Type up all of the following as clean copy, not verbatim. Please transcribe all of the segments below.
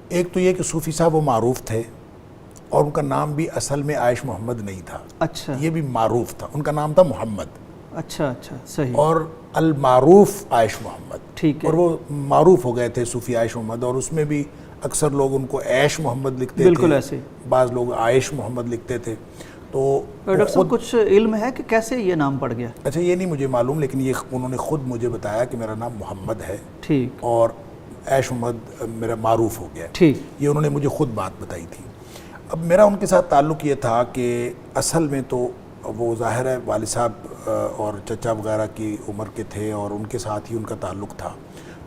ایک تو یہ کہ صوفی صاحب وہ معروف تھے اور ان کا نام بھی اصل میں عائش محمد نہیں تھا. اچھا یہ بھی معروف تھا, ان کا نام تھا محمد. اچھا صحیح. اور المعروف عائش محمد, ٹھیک ہے. اور وہ معروف ہو گئے تھے صوفی عائش محمد, اور اس میں بھی اکثر لوگ ان کو عیش محمد لکھتے تھے, بالکل ایسے, بعض لوگ عائش محمد لکھتے تھے. تو ڈاکٹر صاحب کچھ علم ہے کہ کیسے یہ نام پڑ گیا؟ اچھا یہ نہیں مجھے معلوم, لیکن یہ انہوں نے خود مجھے بتایا کہ میرا نام محمد ہے, ٹھیک, اور عیش محمد میرا معروف ہو گیا. ٹھیک, یہ انہوں نے مجھے خود بات بتائی تھی. اب میرا ان کے ساتھ تعلق یہ تھا کہ اصل میں تو وہ ظاہر ہے والد صاحب اور چچا وغیرہ کی عمر کے تھے, اور ان کے ساتھ ہی ان کا تعلق تھا.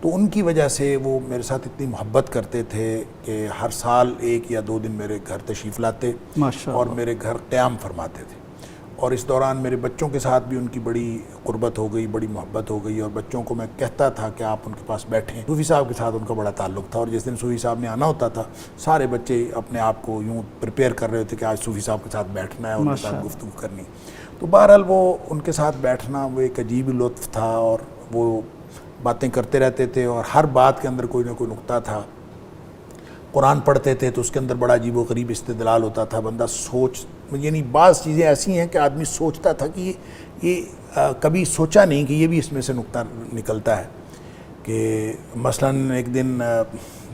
تو ان کی وجہ سے وہ میرے ساتھ اتنی محبت کرتے تھے کہ ہر سال 1 یا 2 دن میرے گھر تشریف لاتے اور میرے گھر قیام فرماتے تھے. اور اس دوران میرے بچوں کے ساتھ بھی ان کی بڑی قربت ہو گئی, بڑی محبت ہو گئی, اور بچوں کو میں کہتا تھا کہ آپ ان کے پاس بیٹھیں. صوفی صاحب کے ساتھ ان کا بڑا تعلق تھا, اور جس دن صوفی صاحب نے آنا ہوتا تھا سارے بچے اپنے آپ کو یوں پریپیئر کر رہے ہوتے کہ آج صوفی صاحب کے ساتھ بیٹھنا ہے, ان کے ساتھ گفتگو کرنی. تو بہرحال وہ ان کے ساتھ بیٹھنا وہ ایک عجیب لطف تھا, اور وہ باتیں کرتے رہتے تھے, اور ہر بات کے اندر کوئی نہ کوئی نقطہ تھا. قرآن پڑھتے تھے تو اس کے اندر بڑا عجیب و غریب استدلال ہوتا تھا. بندہ یعنی بعض چیزیں ایسی ہیں کہ آدمی سوچتا تھا کہ یہ کبھی سوچا نہیں کہ یہ بھی اس میں سے نقطہ نکلتا ہے. کہ مثلاً ایک دن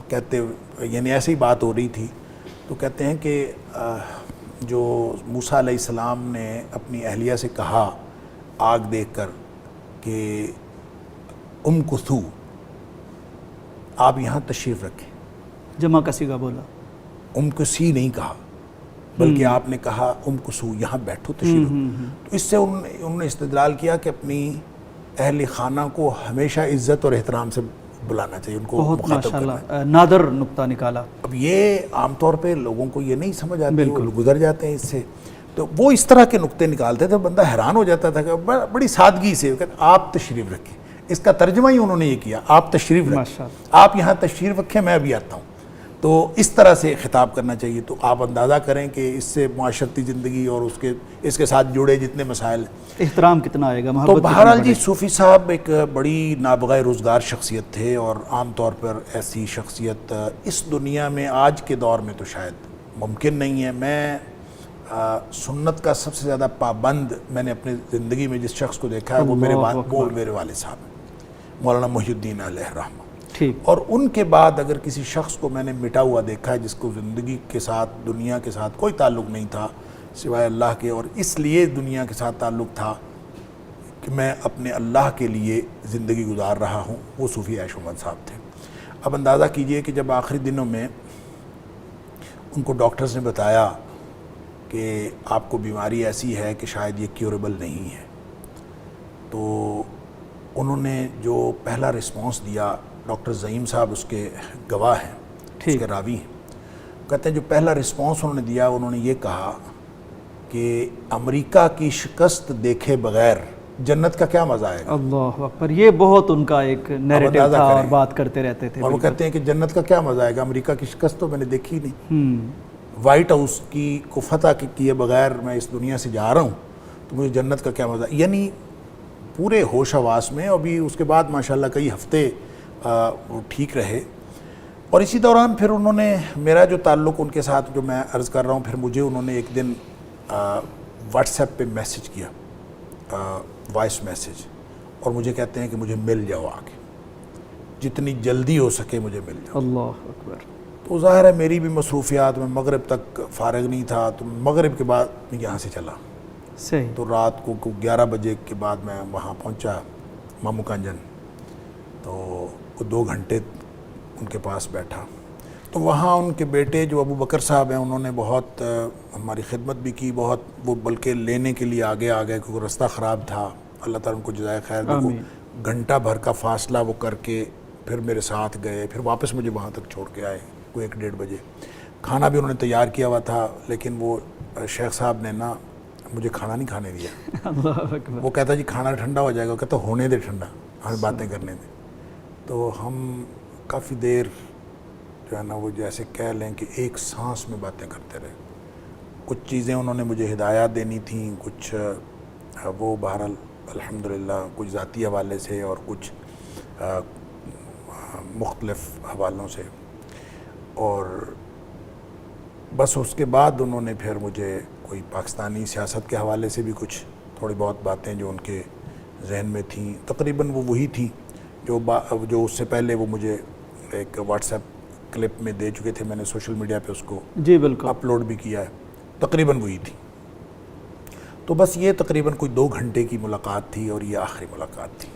کہتے, یعنی ایسی بات ہو رہی تھی, تو کہتے ہیں کہ جو موسیٰ علیہ السلام نے اپنی اہلیہ سے کہا آگ دیکھ کر کہ کثو, آپ یہاں تشریف رکھیں, جمع کا صیغہ بولا, کسی نہیں کہا, بلکہ آپ نے کہا کثو, یہاں بیٹھو تشریف رکھو. تو اس سے انہوں نے استدلال کیا کہ اپنی اہل خانہ کو ہمیشہ عزت اور احترام سے بلانا چاہیے, ان کو مخاطب کرنا. ماشاءاللہ نادر نقطہ نکالا. اب یہ عام طور پہ لوگوں کو یہ نہیں سمجھ آتی, وہ گزر جاتے ہیں اس سے. تو وہ اس طرح کے نقطے نکالتے تھے, بندہ حیران ہو جاتا تھا کہ بڑی سادگی سے آپ تشریف رکھیں. اس کا ترجمہ ہی انہوں نے یہ کیا, آپ تشریف رکھیں, آپ یہاں تشریف رکھیں, میں ابھی آتا ہوں. تو اس طرح سے خطاب کرنا چاہیے. تو آپ اندازہ کریں کہ اس سے معاشرتی زندگی اور اس کے ساتھ جڑے جتنے مسائل ہیں, احترام کتنا آئے گا, محبت. تو بہرحال جی صوفی صاحب ایک بڑی نابغہ روزگار شخصیت تھے, اور عام طور پر ایسی شخصیت اس دنیا میں آج کے دور میں تو شاید ممکن نہیں ہے. میں سنت کا سب سے زیادہ پابند میں نے اپنی زندگی میں جس شخص کو دیکھا ہے وہ میرے والد صاحب ہیں, مولانا محی الدین علیہ الرحمہ. اور ان کے بعد اگر کسی شخص کو میں نے مٹا ہوا دیکھا ہے جس کو زندگی کے ساتھ, دنیا کے ساتھ کوئی تعلق نہیں تھا سوائے اللہ کے, اور اس لیے دنیا کے ساتھ تعلق تھا کہ میں اپنے اللہ کے لیے زندگی گزار رہا ہوں, وہ صوفی عائش محمد صاحب تھے. اب اندازہ کیجئے کہ جب آخری دنوں میں ان کو ڈاکٹرز نے بتایا کہ آپ کو بیماری ایسی ہے کہ شاید یہ کیوریبل نہیں ہے, تو انہوں نے جو پہلا رسپانس دیا, ڈاکٹر زعیم صاحب اس کے گواہ ہیں, اس کے راوی ہیں, کہتے ہیں جو پہلا رسپانس انہوں نے دیا انہوں نے یہ کہا کہ امریکہ کی شکست دیکھے بغیر جنت کا کیا مزہ آئے گا. اللہ اکبر, یہ بہت ان کا ایک نیریٹو تھا اور بات کرتے رہتے تھے. اور وہ کہتے ہیں کہ جنت کا کیا مزہ آئے گا, امریکہ کی شکست تو میں نے دیکھی نہیں, وائٹ ہاؤس کو فتح کیے بغیر میں اس دنیا سے جا رہا ہوں, تو مجھے جنت کا کیا مزہ. یعنی پورے ہوش حواس میں. ابھی اس کے بعد ماشاءاللہ کئی ہفتے وہ ٹھیک رہے, اور اسی دوران پھر انہوں نے میرا جو تعلق ان کے ساتھ جو میں عرض کر رہا ہوں, پھر مجھے انہوں نے ایک دن واٹس ایپ پہ میسج کیا, وائس میسج, اور مجھے کہتے ہیں کہ مجھے مل جاؤ آگے, جتنی جلدی ہو سکے مجھے مل جاؤ. اللہ اکبر. تو ظاہر ہے میری بھی مصروفیات, میں مغرب تک فارغ نہیں تھا, تو مغرب کے بعد میں یہاں سے چلا. صحیح. تو رات کو 11 بجے کے بعد میں وہاں پہنچا مامو کانجن, تو 2 گھنٹے ان کے پاس بیٹھا. تو وہاں ان کے بیٹے جو ابو بکر صاحب ہیں انہوں نے بہت ہماری خدمت بھی کی, بہت وہ بلکہ لینے کے لیے آگے آ گئے کیونکہ رستہ خراب تھا. اللہ تعالیٰ ان کو جزائے خیر دے. گھنٹہ بھر کا فاصلہ وہ کر کے پھر میرے ساتھ گئے, پھر واپس مجھے وہاں تک چھوڑ کے آئے کوئی 1-1:30 بجے. کھانا بھی انہوں نے تیار کیا ہوا تھا, لیکن وہ شیخ صاحب نے نا مجھے کھانا نہیں کھانے دیا. اللہ اکبر. وہ کہتا جی کھانا ٹھنڈا ہو جائے گا, کہتا ہونے دے ٹھنڈا, ہمیں باتیں کرنے دیں. تو ہم کافی دیر جو ہے نا وہ جیسے کہہ لیں کہ ایک سانس میں باتیں کرتے رہے. کچھ چیزیں انہوں نے مجھے ہدایات دینی تھیں, کچھ وہ بہرحال الحمدللہ کچھ ذاتی حوالے سے اور کچھ مختلف حوالوں سے. اور بس اس کے بعد انہوں نے پھر مجھے کوئی پاکستانی سیاست کے حوالے سے بھی کچھ تھوڑی بہت باتیں جو ان کے ذہن میں تھیں، تقریباً وہ وہی تھیں جو اس سے پہلے وہ مجھے ایک واٹس ایپ کلپ میں دے چکے تھے، میں نے سوشل میڈیا پہ اس کو جی بالکل اپلوڈ بھی کیا ہے، تقریباً وہی تھی. تو بس یہ تقریباً کوئی 2 گھنٹے کی ملاقات تھی اور یہ آخری ملاقات تھی.